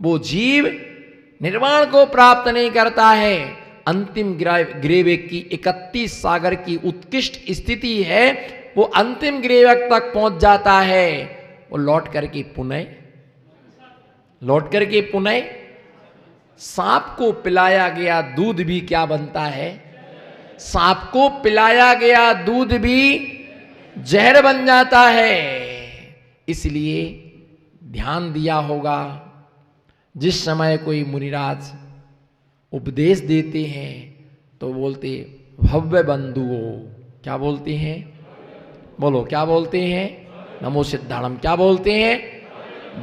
वो जीव निर्वाण को प्राप्त नहीं करता है। अंतिम ग्रेवेक की 31 सागर की उत्कृष्ट स्थिति है, वो अंतिम ग्रेवेक तक पहुंच जाता है। वो लौट करके पुनः सांप को पिलाया गया दूध भी क्या बनता है? सांप को पिलाया गया दूध भी जहर बन जाता है। इसलिए ध्यान दिया होगा, जिस समय कोई मुनिराज उपदेश देते हैं तो बोलते भव्य बंधुओं। क्या बोलते हैं? बोलो क्या बोलते हैं? नमो सिद्धाणम। क्या बोलते हैं?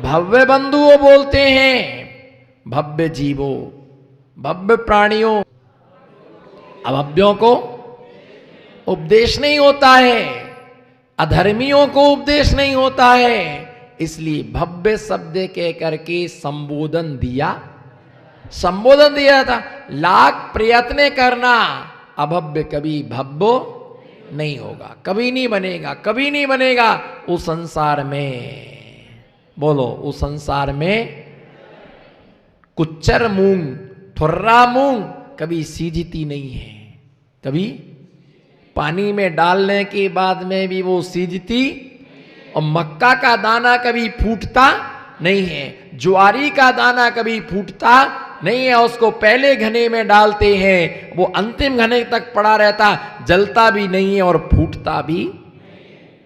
भव्य बंधुओं बोलते हैं। भव्य जीवों, भव्य प्राणियों, अभव्यों को उपदेश नहीं होता है, अधर्मियों को उपदेश नहीं होता है। इसलिए भव्य शब्द कह करके संबोधन दिया था। लाख प्रयत्न करना, अभव्य कभी भव्य नहीं होगा, कभी नहीं बनेगा उस संसार में। बोलो, उस संसार में कुच्चर मूंग, ठुर्रा मूंग कभी सीजती नहीं है। कभी पानी में डालने के बाद में भी वो सीजती, और मक्का का दाना कभी फूटता नहीं है, ज्वारी का दाना कभी फूटता नहीं है। उसको पहले घने में डालते हैं, वो अंतिम घने तक पड़ा रहता, जलता भी नहीं है और फूटता भी।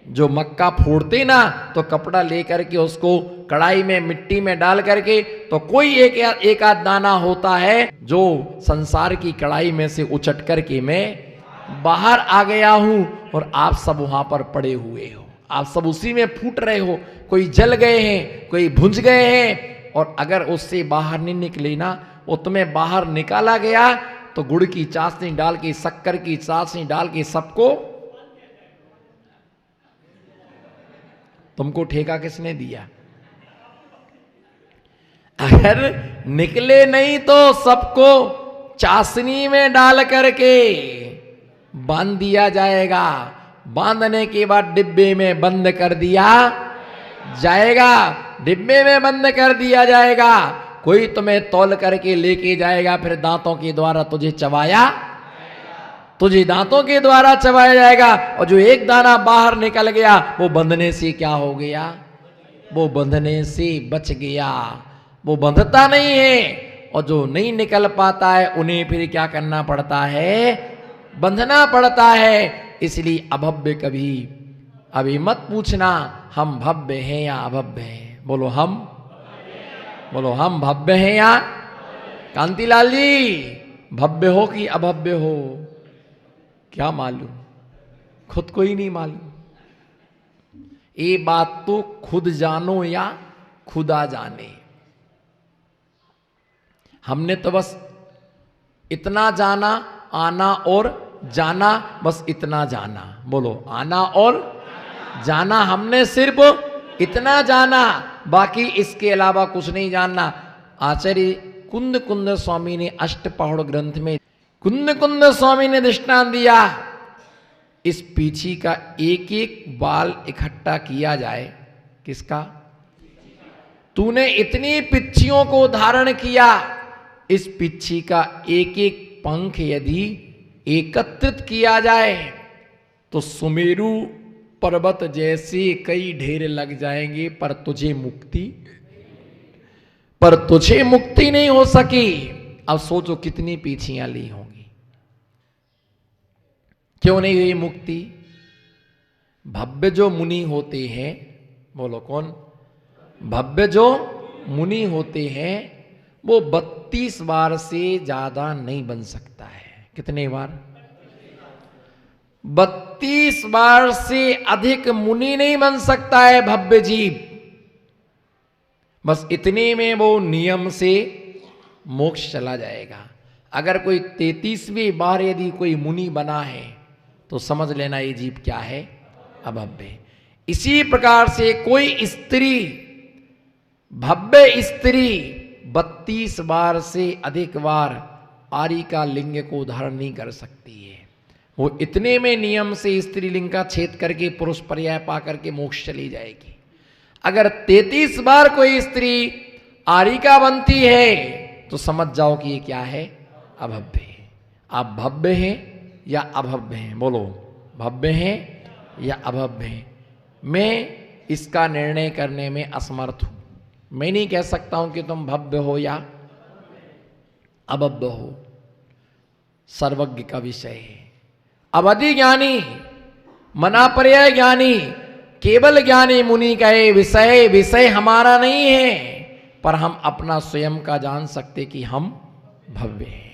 जो मक्का फोड़ते ना तो कपड़ा लेकर के उसको कढ़ाई में मिट्टी में डाल करके, तो कोई एक आध दाना होता है जो संसार की कढ़ाई में से उचट करके मैं बाहर आ गया हूं, और आप सब वहां पर पड़े हुए हो, आप सब उसी में फूट रहे हो। कोई जल गए हैं, कोई भुंज गए हैं, और अगर उससे बाहर नहीं निकले ना, वो तुम्हें बाहर निकाला गया तो गुड़ की चाशनी डाल के, शक्कर की चाशनी डाल के सबको, तुमको ठेका किसने दिया? अगर निकले नहीं तो सबको चाशनी में डाल करके बांध दिया जाएगा। बांधने के बाद डिब्बे में बंद कर दिया जाएगा, डिब्बे में बंद कर दिया जाएगा। कोई तुम्हें तौल करके लेके जाएगा, फिर दांतों के द्वारा तुझे दांतों के द्वारा चबाया जाएगा। और जो एक दाना बाहर निकल गया, वो बंधने से क्या हो गया? वो बंधने से बच गया, वो बंधता नहीं है। और जो नहीं निकल पाता है, उन्हें फिर क्या करना पड़ता है? बंधना पड़ता है। इसलिए अभव्य कभी अभी मत पूछना हम भव्य हैं या अभव्य हैं। बोलो हम भव्य हैं या? कांतिलाल जी, भव्य हो कि अभव्य हो? क्या मालूम, खुद को ही नहीं मालूम। ये बात तो खुद जानो या खुदा जाने। हमने तो बस इतना जाना, आना और जाना, बस इतना जाना। बोलो, आना और जाना, हमने सिर्फ इतना जाना, बाकी इसके अलावा कुछ नहीं जानना। आचार्य कुंद स्वामी ने अष्टपहड़ ग्रंथ में कुंद स्वामी ने दृष्टांत दिया, इस पीछी का एक एक बाल इकट्ठा किया जाए। किसका? तूने इतनी पिच्छियों को धारण किया, इस पिच्छी का एक एक पंख यदि एकत्रित किया जाए तो सुमेरु पर्वत जैसे कई ढेर लग जाएंगे, पर तुझे मुक्ति नहीं हो सकी। अब सोचो कितनी पीछियां ली होंगी, क्यों नहीं हुई मुक्ति? भव्य जो मुनि होते हैं, बोलो कौन? भव्य जो मुनि होते हैं, वो 32 बार से ज्यादा नहीं बन सकता है। कितने बार? 32 बार से अधिक मुनि नहीं बन सकता है भव्य जीव। बस इतने में वो नियम से मोक्ष चला जाएगा। अगर कोई 33वीं बार यदि कोई मुनि बना है तो समझ लेना ये जीव क्या है? अभव्य। इसी प्रकार से कोई स्त्री, भव्य स्त्री 32 बार से अधिक बार आरी का लिंग को धारण नहीं कर सकती है। वो इतने में नियम से स्त्रीलिंग का छेद करके पुरुष पर्याय पा करके मोक्ष चली जाएगी। अगर 33 बार कोई स्त्री आरिका बनती है तो समझ जाओ कि ये क्या है, अभव्य है। आप भव्य हैं या अभव्य हैं, बोलो भव्य हैं या अभव्य हैं। मैं इसका निर्णय करने में असमर्थ हूं। मैं नहीं कह सकता हूं कि तुम भव्य हो या अभव्य हो, सर्वज्ञ का विषय है। अवधि ज्ञानी, मनापर्याय ज्ञानी, केवल ज्ञानी मुनि कहे विषय, विषय हमारा नहीं है, पर हम अपना स्वयं का जान सकते कि हम भव्य हैं,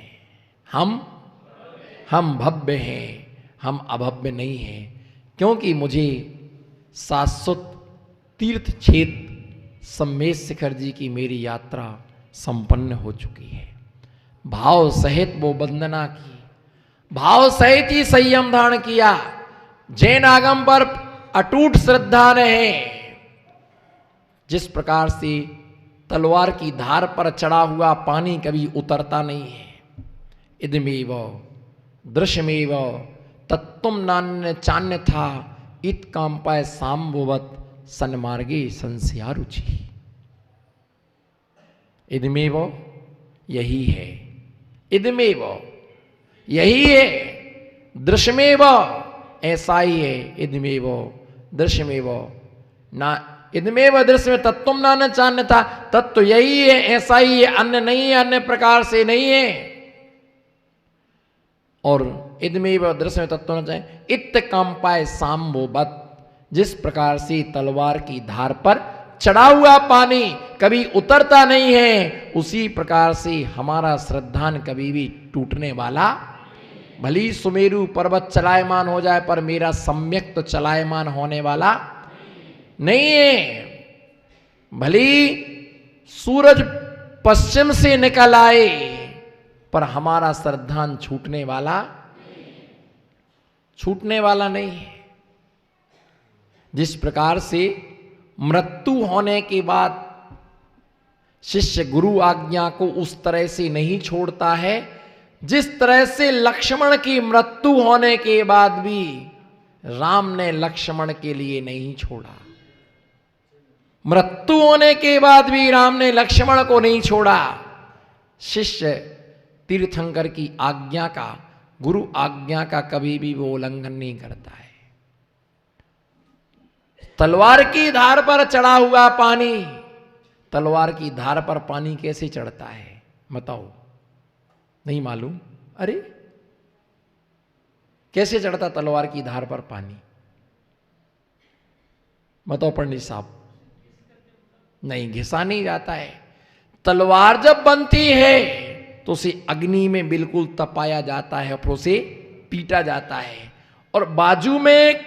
हम भव्य हैं, हम अभव्य नहीं हैं। क्योंकि मुझे शाश्वत तीर्थ क्षेत्र सम्मेद शिखर जी की मेरी यात्रा संपन्न हो चुकी है। भाव सहित वो वंदना की, भाव सहित ही संयम धारण किया। जैन आगम पर अटूट श्रद्धा रहे। जिस प्रकार से तलवार की धार पर चढ़ा हुआ पानी कभी उतरता नहीं है। इदमेव दृश्यमेव तत्तुम नान्य चान्य था इत कांपाय सांबुवत सन्मार्गे संशया रुचि। इदमेव यही है, इदमेव यही है, दृश्यमेव ऐसा ही है। इदमेव दृश्यमेव ना, इदमेव दृश्य में तत्तुम नान्य चान्य था, तत्व यही है, ऐसा ही है, अन्य नहीं है, अन्य प्रकार से नहीं है। और इदमेव दृश्य में तत्व न चाहे इत कंपाय सांबोबत, जिस प्रकार से तलवार की धार पर चढ़ा हुआ पानी कभी उतरता नहीं है, उसी प्रकार से हमारा श्रद्धान कभी भी टूटने वाला। भली सुमेरु पर्वत चलायमान हो जाए पर मेरा सम्यक तो चलायमान होने वाला नहीं है। भली सूरज पश्चिम से निकल आए पर हमारा श्रद्धान छूटने वाला नहीं है। जिस प्रकार से मृत्यु होने के बाद शिष्य गुरु आज्ञा को उस तरह से नहीं छोड़ता है, जिस तरह से लक्ष्मण की मृत्यु होने के बाद भी राम ने लक्ष्मण के लिए नहीं छोड़ा। मृत्यु होने के बाद भी राम ने लक्ष्मण को नहीं छोड़ा। शिष्य तीर्थंकर की आज्ञा का, गुरु आज्ञा का कभी भी वो उल्लंघन नहीं करता है। तलवार की धार पर चढ़ा हुआ पानी, तलवार की धार पर पानी कैसे चढ़ता है बताओ? नहीं मालूम? अरे कैसे चढ़ता तलवार की धार पर पानी? बताओ पंडित साहब। नहीं, घिसा नहीं जाता है। तलवार जब बनती है तो उसे अग्नि में बिल्कुल तपाया जाता है, फिर उसे पीटा जाता है, और बाजू में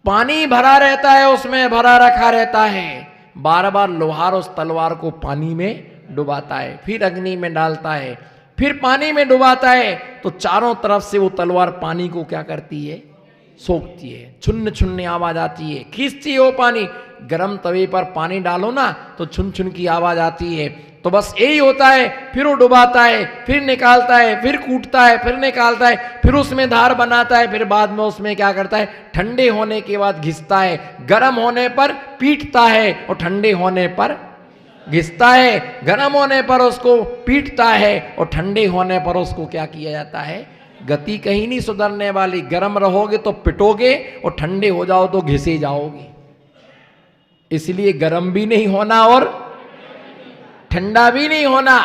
पानी भरा रहता है, उसमें भरा रखा रहता है। बार बार लोहार उस तलवार को पानी में डुबाता है, फिर अग्नि में डालता है, फिर पानी में डुबाता है, तो चारों तरफ से वो तलवार पानी को क्या करती है? सोखती है। छुन्न छुन्न आवाज आती है, खींचती है वो पानी। गरम तवे पर पानी डालो ना तो छुन छुन की आवाज आती है। तो बस यही होता है। फिर वो डुबाता है, फिर निकालता है, फिर कूटता है, फिर निकालता है, फिर उसमें धार बनाता है, फिर बाद में उसमें क्या करता है? ठंडे होने के बाद घिसता है। गर्म होने पर पीटता है और ठंडे होने पर घिसता है। गर्म होने पर उसको पीटता है और ठंडे होने पर उसको क्या किया जाता है? गति कहीं नहीं सुधरने वाली। गर्म रहोगे तो पिटोगे और ठंडे हो जाओ तो घिसे जाओगे। इसलिए गर्म भी नहीं होना और ठंडा भी नहीं होना,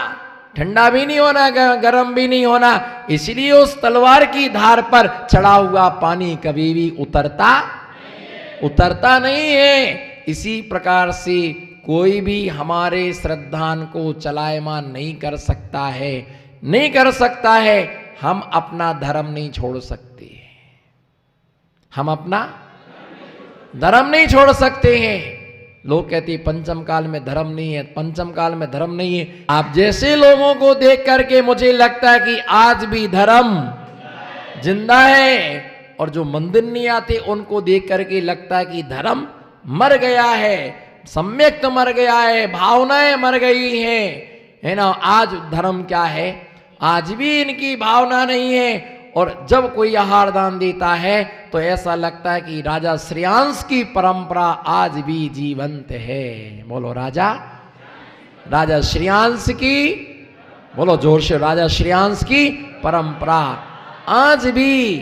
ठंडा भी नहीं होना, गर्म भी नहीं होना। इसलिए उस तलवार की धार पर चढ़ा हुआ पानी कभी भी उतरता नहीं है। इसी प्रकार से कोई भी हमारे श्रद्धान को चलायमान नहीं कर सकता है। हम अपना धर्म नहीं छोड़ सकते, हम अपना धर्म नहीं छोड़ सकते हैं। लोग कहते हैं पंचम काल में धर्म नहीं है, पंचम काल में धर्म नहीं है। आप जैसे लोगों को देख करके मुझे लगता है कि आज भी धर्म जिंदा है, और जो मंदिर नहीं आते उनको देख करके लगता है कि धर्म मर गया है, सम्यक तो मर गया है, भावनाएं मर गई हैं, है ना। आज धर्म क्या है? आज भी इनकी भावना नहीं है और जब कोई आहार दान देता है तो ऐसा लगता है कि राजा श्रेयांश की परंपरा आज भी जीवंत है। बोलो राजा श्रेयांश की, बोलो जोर से, राजा श्रेयांश की परंपरा आज भी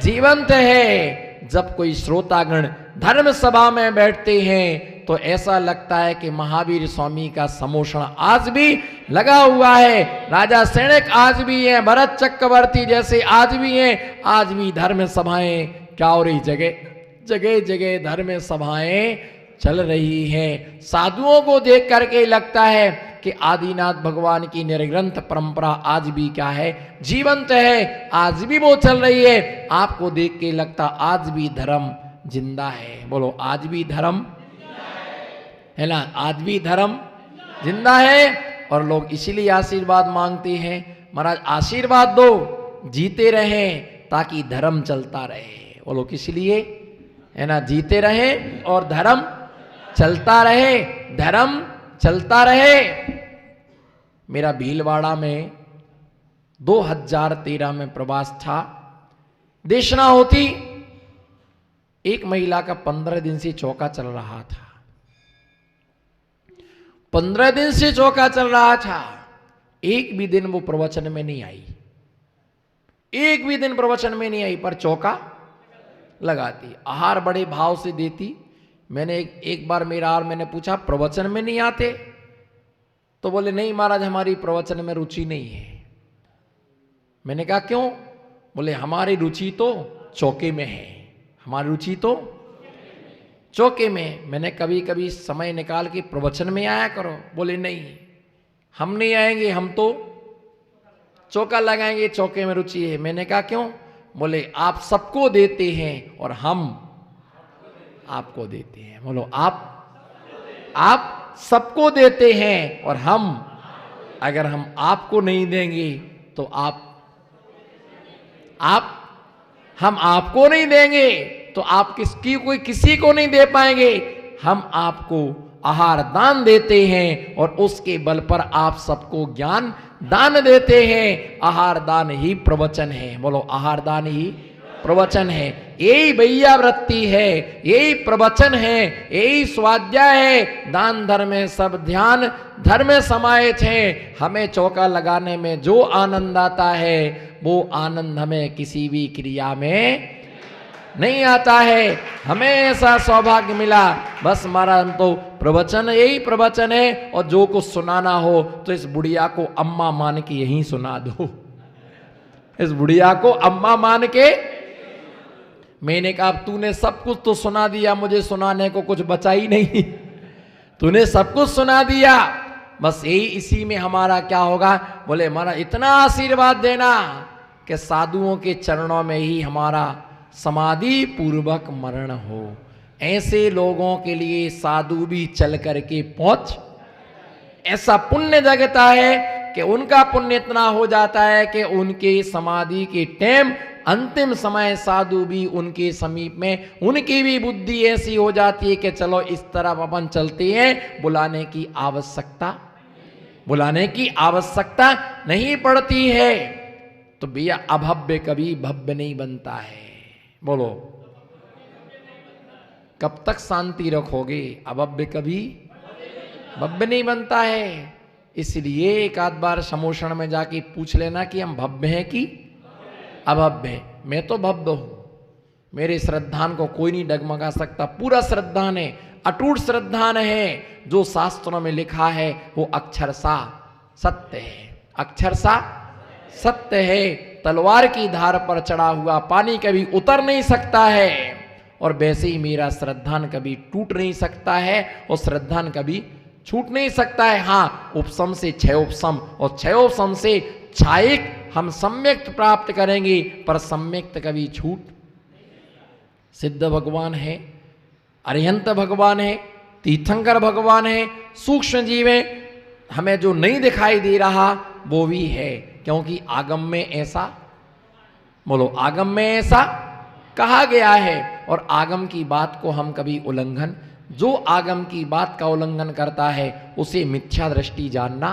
जीवंत है। जब कोई श्रोतागण धर्म सभा में बैठते हैं तो ऐसा लगता है कि महावीर स्वामी का समोषण आज भी लगा हुआ है, राजा सैनिक आज भी हैं, भरत चक्रवर्ती जैसे आज भी हैं। आज भी धर्म सभाएं क्या हो रही, जगह जगह धर्म सभाएं चल रही हैं। साधुओं को देख करके लगता है कि आदिनाथ भगवान की निर्ग्रंथ परंपरा आज भी क्या है, जीवंत है, आज भी वो चल रही है। आपको देख के लगता आज भी धर्म जिंदा है। बोलो आज भी धर्म है ना, आज भी धर्म जिंदा है। और लोग इसीलिए आशीर्वाद मांगते हैं, महाराज आशीर्वाद दो, जीते रहें ताकि धर्म चलता रहे। वो लोग इसलिए है ना, जीते रहें और धर्म चलता रहे, धर्म चलता रहे। मेरा भीलवाड़ा में 2013 में प्रवास था, देशना होती। एक महिला का 15 दिन से चौका चल रहा था, 15 दिन से चौका चल रहा था। एक भी दिन वो प्रवचन में नहीं आई, एक भी दिन प्रवचन में नहीं आई, पर चौका लगाती, आहार बड़े भाव से देती। मैंने एक बार मैंने पूछा प्रवचन में नहीं आते? तो बोले नहीं महाराज हमारी प्रवचन में रुचि नहीं है। मैंने कहा क्यों? बोले हमारी रुचि तो चौके में है, हमारी रुचि तो चौके में। मैंने कभी कभी समय निकाल के प्रवचन में आया करो। बोले नहीं हम नहीं आएंगे, हम तो चौका लगाएंगे, चौके में रुचि है। मैंने कहा क्यों? बोले आप सबको देते हैं और हम आपको देते हैं। बोलो आप सबको देते हैं और हम, अगर हम आपको नहीं देंगे तो हम आपको नहीं देंगे तो आप किसी को नहीं दे पाएंगे। हम आपको आहार दान देते हैं और उसके बल पर आप सबको ज्ञान दान देते हैं। आहार दान ही प्रवचन है। बोलो आहार दान ही प्रवचन है। यही भैया वृत्ति है, यही प्रवचन है, यही स्वाध्याय है। दान धर्म सब ध्यान धर्म समाये थे। हमें चौका लगाने में जो आनंद आता है वो आनंद हमें किसी भी क्रिया में नहीं आता है। हमें ऐसा सौभाग्य मिला, बस महाराज हम तो प्रवचन, यही प्रवचन है। और जो कुछ सुनाना हो तो इस बुढ़िया को अम्मा मान के यही सुना दो, इस बुढ़िया को अम्मा मान के। मैंने कहा तूने सब कुछ तो सुना दिया, मुझे सुनाने को कुछ बचा ही नहीं। तूने सब कुछ सुना दिया, बस यही इसी में हमारा क्या होगा? बोले हमारा इतना आशीर्वाद देना कि साधुओं के चरणों में ही हमारा समाधि पूर्वक मरण हो। ऐसे लोगों के लिए साधु भी चल करके पहुंच ऐसा पुण्य जगता है कि उनका पुण्य इतना हो जाता है कि उनके समाधि के टाइम अंतिम समय साधु भी उनके समीप में, उनकी भी बुद्धि ऐसी हो जाती है कि चलो इस तरफ अपन चलते हैं, बुलाने की आवश्यकता नहीं पड़ती है। तो भैया अभव्य कभी भव्य नहीं बनता है। बोलो कब तक शांति रखोगे? अभव्य कभी भव्य नहीं बनता है। इसलिए एक आध बार समोषण में जाके पूछ लेना कि हम भव्य हैं कि अभव्य। मैं तो भव्य हूं, मेरे श्रद्धान को कोई नहीं डगमगा सकता। पूरा श्रद्धान है, अटूट श्रद्धान है। जो शास्त्रों में लिखा है वो अक्षरशा सत्य है, अक्षरशा सत्य है। तलवार की धार पर चढ़ा हुआ पानी कभी उतर नहीं सकता है, और वैसे ही मेरा श्रद्धान कभी टूट नहीं सकता है और श्रद्धान कभी छूट नहीं सकता है। हाँ, उपसम से छह उपसम और छह उपसम से छायिक हम सम्यक्त प्राप्त करेंगे, पर सम्यक्त कभी छूट। सिद्ध भगवान है, अरिहंत भगवान है, तीर्थंकर भगवान है, सूक्ष्म जीव है। हमें जो नहीं दिखाई दे रहा वो भी है, क्योंकि आगम में ऐसा, बोलो आगम में ऐसा कहा गया है। और आगम की बात को हम कभी उल्लंघन, जो आगम की बात का उल्लंघन करता है उसे मिथ्या दृष्टि जानना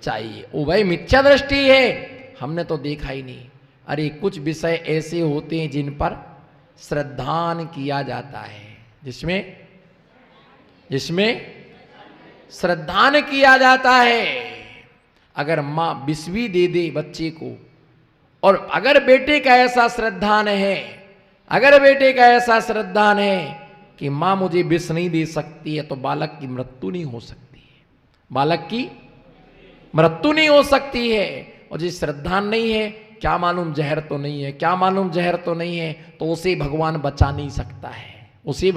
चाहिए। ओ भाई मिथ्या दृष्टि है, हमने तो देखा ही नहीं। अरे कुछ विषय ऐसे होते हैं जिन पर श्रद्धान किया जाता है, जिसमें श्रद्धान किया जाता है। अगर माँ बिस्वी दे दे बच्चे को, और अगर बेटे का ऐसा श्रद्धान है, अगर बेटे का ऐसा श्रद्धान है कि माँ मुझे विष नहीं दे सकती है, तो बालक की मृत्यु नहीं हो सकती है, बालक की मृत्यु नहीं हो सकती है। और जिस श्रद्धान नहीं है, क्या मालूम जहर तो नहीं है, क्या मालूम जहर तो नहीं है, तो उसे भगवान बचा नहीं सकता है, उसे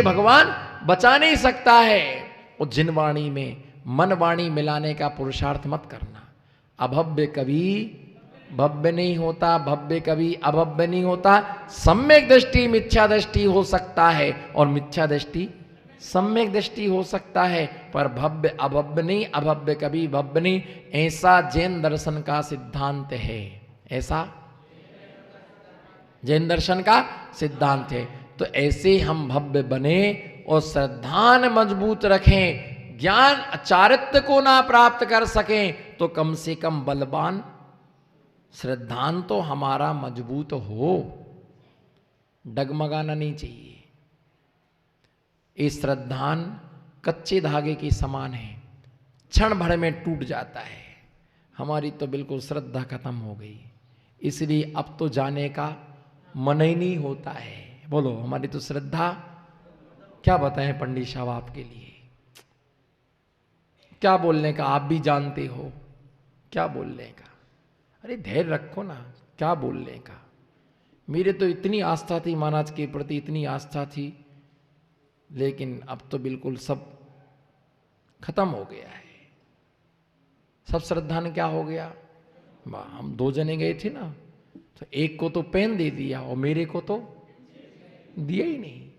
भगवान बचा नहीं सकता है। और जिन वाणी में मन वाणी मिलाने का पुरुषार्थ मत करना। अभव्य कभी भव्य नहीं होता, भव्य कभी अभव्य नहीं होता। सम्यक दृष्टि मिथ्या दृष्टि हो सकता है, और मिथ्या दृष्टि सम्यक दृष्टि हो सकता है, पर भव्य अभव्य नहीं, अभव्य कभी भव्य नहीं। ऐसा जैन दर्शन का सिद्धांत है, ऐसा जैन दर्शन का सिद्धांत है। तो ऐसे हम भव्य बने और श्रद्धान मजबूत रखें। ज्ञान चारित्र को ना प्राप्त कर सकें तो कम से कम बलवान श्रद्धान तो हमारा मजबूत हो, डगमगाना नहीं चाहिए। ये श्रद्धान कच्चे धागे के समान है, क्षण भर में टूट जाता है। हमारी तो बिल्कुल श्रद्धा खत्म हो गई, इसलिए अब तो जाने का मन ही नहीं होता है। बोलो, हमारी तो श्रद्धा, क्या बताएं पंडित साहब आपके लिए, क्या बोलने का, आप भी जानते हो क्या बोलने का। अरे धैर्य रखो ना, क्या बोलने का। मेरे तो इतनी आस्था थी महाराज के प्रति, इतनी आस्था थी, लेकिन अब तो बिल्कुल सब खत्म हो गया है। सब श्रद्धा ने क्या हो गया, हम 2 जने गए थे ना, तो एक को तो पेन दे दिया और मेरे को तो दिया ही नहीं।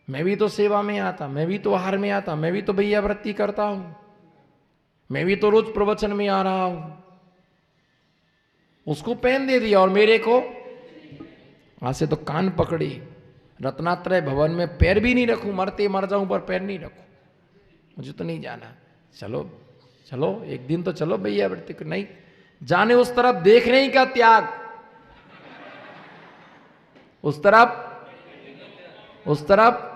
मैं भी तो सेवा में आता, मैं भी तो आहार में आता, मैं भी तो भैया वृत्ति करता हूं, मैं भी तो रोज प्रवचन में आ रहा हूं। उसको पेन दे दिया और मेरे को वहां से तो कान पकड़ी, रत्नात्रय भवन में पैर भी नहीं रखूं, मरते मर जाऊं पर पैर नहीं रखूं, मुझे तो नहीं जाना। चलो चलो एक दिन तो चलो भैया वृत्ति को, नहीं जाने उस तरफ देखने ही का त्याग, उस तरफ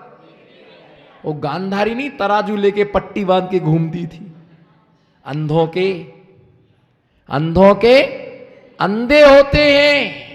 वो गांधारी नहीं तराजू लेके पट्टी बांध के घूमती थी। अंधों के अंधे होते हैं,